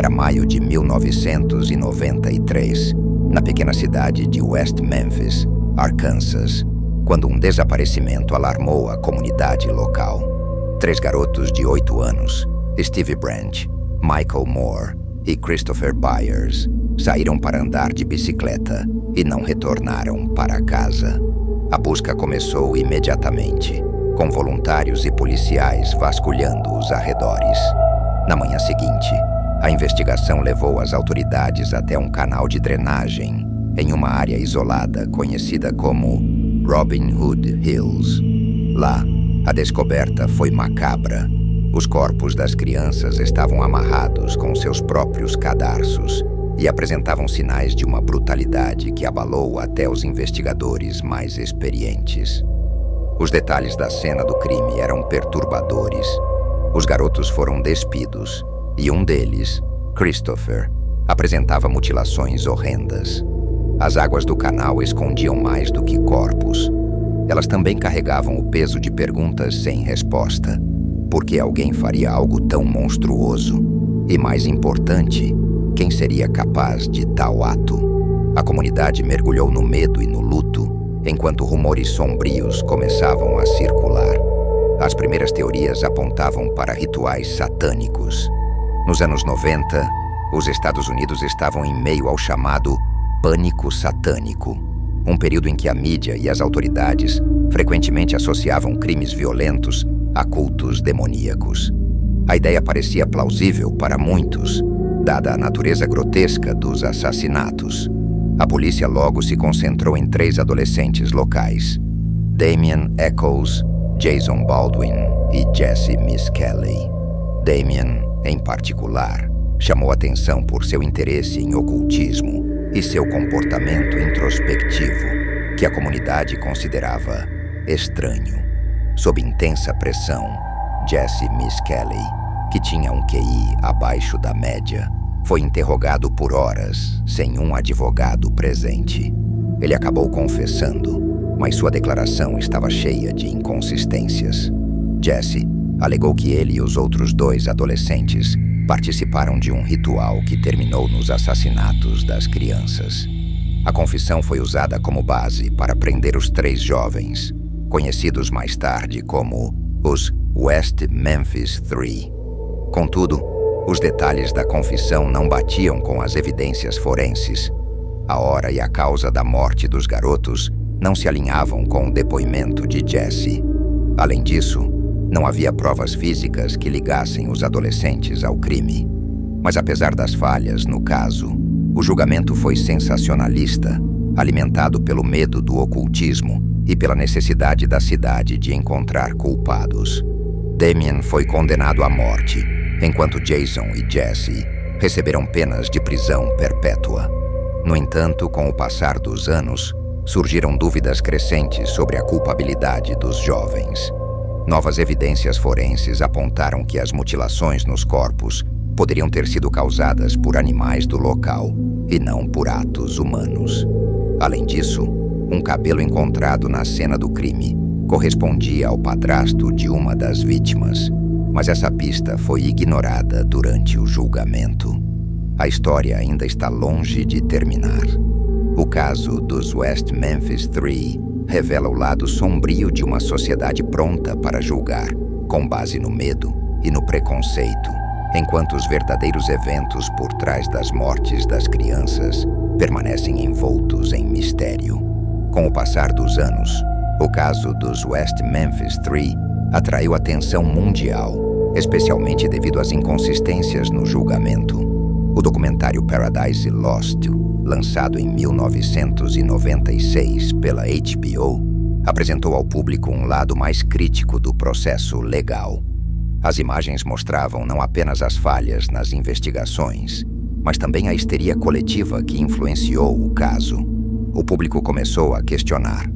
Era maio de 1993, na pequena cidade de West Memphis, Arkansas, quando um desaparecimento alarmou a comunidade local. 3 garotos de 8 anos, Steve Branch, Michael Moore e Christopher Byers, saíram para andar de bicicleta e não retornaram para casa. A busca começou imediatamente, com voluntários e policiais vasculhando os arredores. Na manhã seguinte, a investigação levou as autoridades até um canal de drenagem em uma área isolada conhecida como Robin Hood Hills. Lá, a descoberta foi macabra. Os corpos das crianças estavam amarrados com seus próprios cadarços e apresentavam sinais de uma brutalidade que abalou até os investigadores mais experientes. Os detalhes da cena do crime eram perturbadores. Os garotos foram despidos e um deles, Christopher, apresentava mutilações horrendas. As águas do canal escondiam mais do que corpos. Elas também carregavam o peso de perguntas sem resposta. Por que alguém faria algo tão monstruoso? E mais importante, quem seria capaz de tal ato? A comunidade mergulhou no medo e no luto, enquanto rumores sombrios começavam a circular. As primeiras teorias apontavam para rituais satânicos. Nos anos 90, os Estados Unidos estavam em meio ao chamado pânico satânico, um período em que a mídia e as autoridades frequentemente associavam crimes violentos a cultos demoníacos. A ideia parecia plausível para muitos, dada a natureza grotesca dos assassinatos. A polícia logo se concentrou em 3 adolescentes locais: Damien Echols, Jason Baldwin e Jesse Misskelley. Damien, em particular, chamou atenção por seu interesse em ocultismo e seu comportamento introspectivo, que a comunidade considerava estranho. Sob intensa pressão, Jesse Misskelley, que tinha um QI abaixo da média, foi interrogado por horas, sem um advogado presente. Ele acabou confessando, mas sua declaração estava cheia de inconsistências. Jesse alegou que ele e os outros 2 adolescentes participaram de um ritual que terminou nos assassinatos das crianças. A confissão foi usada como base para prender os 3 jovens, conhecidos mais tarde como os West Memphis 3. Contudo, os detalhes da confissão não batiam com as evidências forenses. A hora e a causa da morte dos garotos não se alinhavam com o depoimento de Jesse. Além disso, não havia provas físicas que ligassem os adolescentes ao crime. Mas apesar das falhas no caso, o julgamento foi sensacionalista, alimentado pelo medo do ocultismo e pela necessidade da cidade de encontrar culpados. Damien foi condenado à morte, enquanto Jason e Jesse receberam penas de prisão perpétua. No entanto, com o passar dos anos, surgiram dúvidas crescentes sobre a culpabilidade dos jovens. Novas evidências forenses apontaram que as mutilações nos corpos poderiam ter sido causadas por animais do local e não por atos humanos. Além disso, um cabelo encontrado na cena do crime correspondia ao padrasto de uma das vítimas, mas essa pista foi ignorada durante o julgamento. A história ainda está longe de terminar. O caso dos West Memphis 3 revela o lado sombrio de uma sociedade pronta para julgar, com base no medo e no preconceito, enquanto os verdadeiros eventos por trás das mortes das crianças permanecem envoltos em mistério. Com o passar dos anos, o caso dos West Memphis 3 atraiu atenção mundial, especialmente devido às inconsistências no julgamento. O documentário Paradise Lost, lançado em 1996 pela HBO, apresentou ao público um lado mais crítico do processo legal. As imagens mostravam não apenas as falhas nas investigações, mas também a histeria coletiva que influenciou o caso. O público começou a questionar.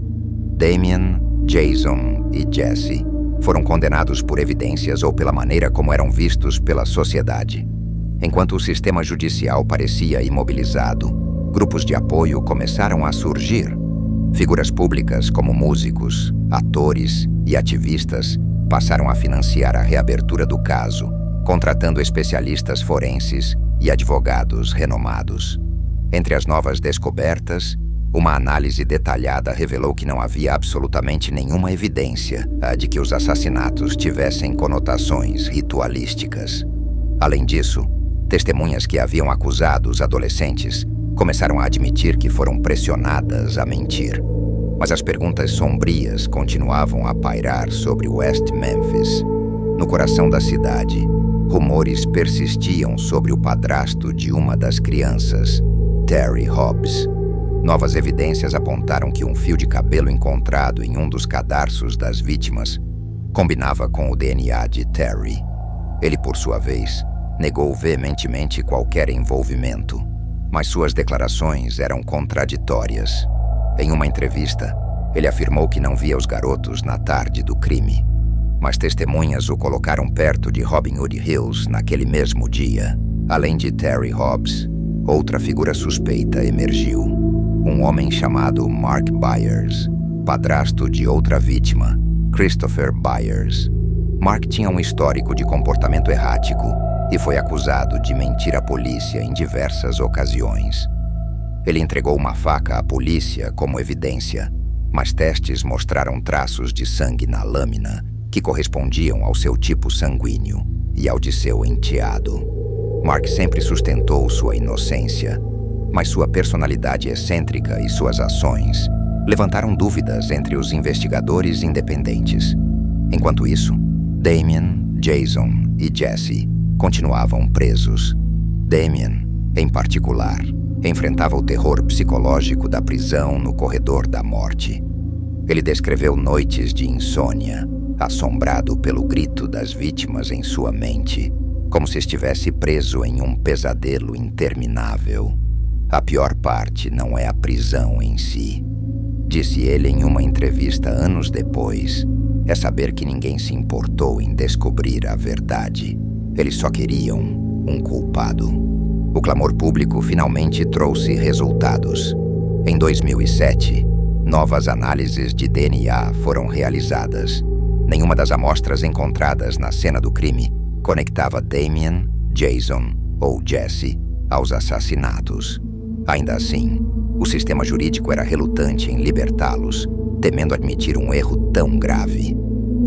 Damien, Jason e Jesse foram condenados por evidências ou pela maneira como eram vistos pela sociedade. Enquanto o sistema judicial parecia imobilizado, grupos de apoio começaram a surgir. Figuras públicas como músicos, atores e ativistas passaram a financiar a reabertura do caso, contratando especialistas forenses e advogados renomados. Entre as novas descobertas, uma análise detalhada revelou que não havia absolutamente nenhuma evidência de que os assassinatos tivessem conotações ritualísticas. Além disso, testemunhas que haviam acusado os adolescentes começaram a admitir que foram pressionadas a mentir. Mas as perguntas sombrias continuavam a pairar sobre West Memphis. No coração da cidade, rumores persistiam sobre o padrasto de uma das crianças, Terry Hobbs. Novas evidências apontaram que um fio de cabelo encontrado em um dos cadarços das vítimas combinava com o DNA de Terry. Ele, por sua vez, negou veementemente qualquer envolvimento, mas suas declarações eram contraditórias. Em uma entrevista, ele afirmou que não via os garotos na tarde do crime, mas testemunhas o colocaram perto de Robin Hood Hills naquele mesmo dia. Além de Terry Hobbs, outra figura suspeita emergiu. Um homem chamado Mark Byers, padrasto de outra vítima, Christopher Byers. Mark tinha um histórico de comportamento errático e foi acusado de mentir à polícia em diversas ocasiões. Ele entregou uma faca à polícia como evidência, mas testes mostraram traços de sangue na lâmina que correspondiam ao seu tipo sanguíneo e ao de seu enteado. Mark sempre sustentou sua inocência, mas sua personalidade excêntrica e suas ações levantaram dúvidas entre os investigadores independentes. Enquanto isso, Damien, Jason e Jesse continuavam presos. Damien, em particular, enfrentava o terror psicológico da prisão no corredor da morte. Ele descreveu noites de insônia, assombrado pelo grito das vítimas em sua mente, como se estivesse preso em um pesadelo interminável. A pior parte não é a prisão em si, disse ele em uma entrevista anos depois. É saber que ninguém se importou em descobrir a verdade. Eles só queriam um culpado. O clamor público finalmente trouxe resultados. Em 2007, novas análises de DNA foram realizadas. Nenhuma das amostras encontradas na cena do crime conectava Damien, Jason ou Jesse aos assassinatos. Ainda assim, o sistema jurídico era relutante em libertá-los, temendo admitir um erro tão grave.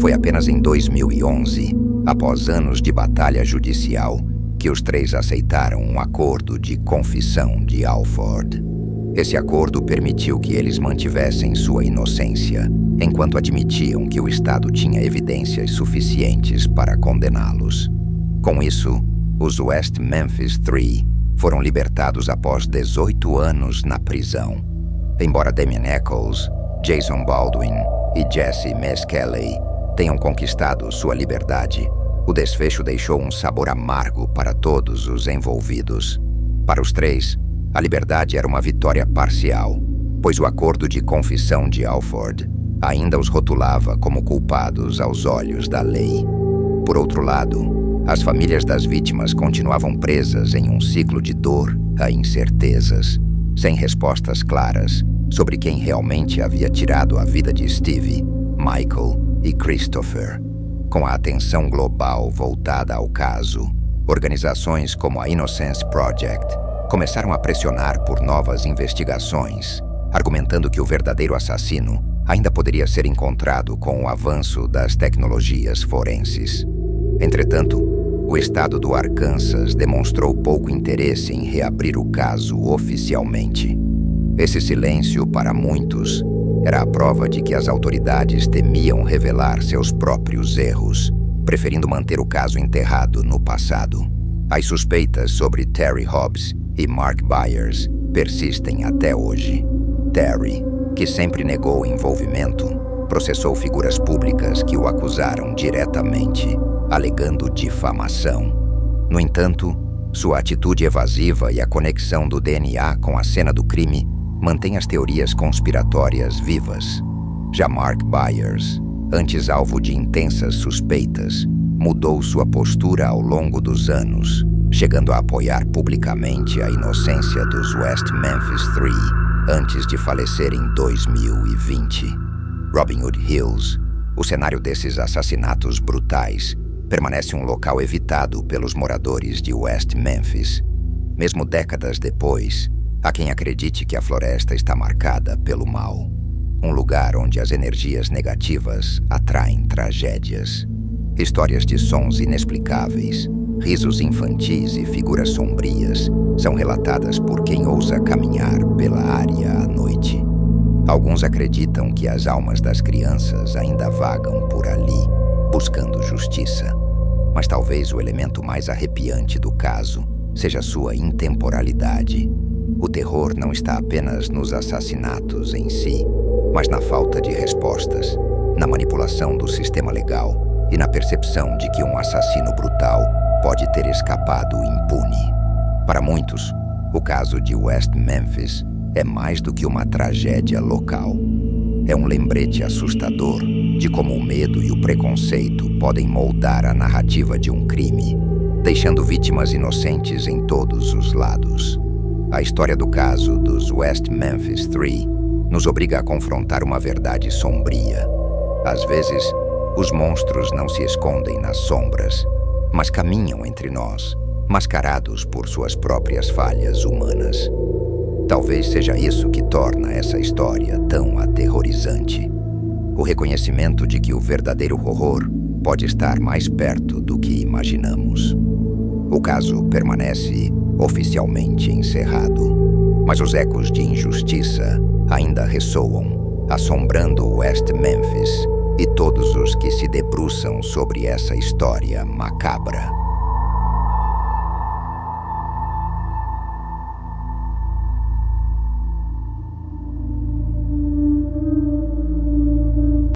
Foi apenas em 2011, após anos de batalha judicial, que os três aceitaram um acordo de confissão de Alford. Esse acordo permitiu que eles mantivessem sua inocência, enquanto admitiam que o Estado tinha evidências suficientes para condená-los. Com isso, os West Memphis 3 foram libertados após 18 anos na prisão. Embora Damien Echols, Jason Baldwin e Jesse Meskelly tenham conquistado sua liberdade, o desfecho deixou um sabor amargo para todos os envolvidos. Para os três, a liberdade era uma vitória parcial, pois o acordo de confissão de Alford ainda os rotulava como culpados aos olhos da lei. Por outro lado, as famílias das vítimas continuavam presas em um ciclo de dor e incertezas, sem respostas claras sobre quem realmente havia tirado a vida de Steve, Michael e Christopher. Com a atenção global voltada ao caso, organizações como a Innocence Project começaram a pressionar por novas investigações, argumentando que o verdadeiro assassino ainda poderia ser encontrado com o avanço das tecnologias forenses. Entretanto, o estado do Arkansas demonstrou pouco interesse em reabrir o caso oficialmente. Esse silêncio, para muitos, era a prova de que as autoridades temiam revelar seus próprios erros, preferindo manter o caso enterrado no passado. As suspeitas sobre Terry Hobbs e Mark Byers persistem até hoje. Terry, que sempre negou envolvimento, processou figuras públicas que o acusaram diretamente, alegando difamação. No entanto, sua atitude evasiva e a conexão do DNA com a cena do crime mantém as teorias conspiratórias vivas. Já Mark Byers, antes alvo de intensas suspeitas, mudou sua postura ao longo dos anos, chegando a apoiar publicamente a inocência dos West Memphis 3 antes de falecer em 2020. Robin Hood Hills, o cenário desses assassinatos brutais, permanece um local evitado pelos moradores de West Memphis. Mesmo décadas depois, há quem acredite que a floresta está marcada pelo mal. Um lugar onde as energias negativas atraem tragédias. Histórias de sons inexplicáveis, risos infantis e figuras sombrias são relatadas por quem ousa caminhar pela área à noite. Alguns acreditam que as almas das crianças ainda vagam por ali, buscando justiça. Mas talvez o elemento mais arrepiante do caso seja sua intemporalidade. O terror não está apenas nos assassinatos em si, mas na falta de respostas, na manipulação do sistema legal e na percepção de que um assassino brutal pode ter escapado impune. Para muitos, o caso de West Memphis é mais do que uma tragédia local. É um lembrete assustador de como o medo e o preconceito podem moldar a narrativa de um crime, deixando vítimas inocentes em todos os lados. A história do caso dos West Memphis 3 nos obriga a confrontar uma verdade sombria. Às vezes, os monstros não se escondem nas sombras, mas caminham entre nós, mascarados por suas próprias falhas humanas. Talvez seja isso que torna essa história tão aterrorizante. O reconhecimento de que o verdadeiro horror pode estar mais perto do que imaginamos. O caso permanece oficialmente encerrado, mas os ecos de injustiça ainda ressoam, assombrando West Memphis e todos os que se debruçam sobre essa história macabra.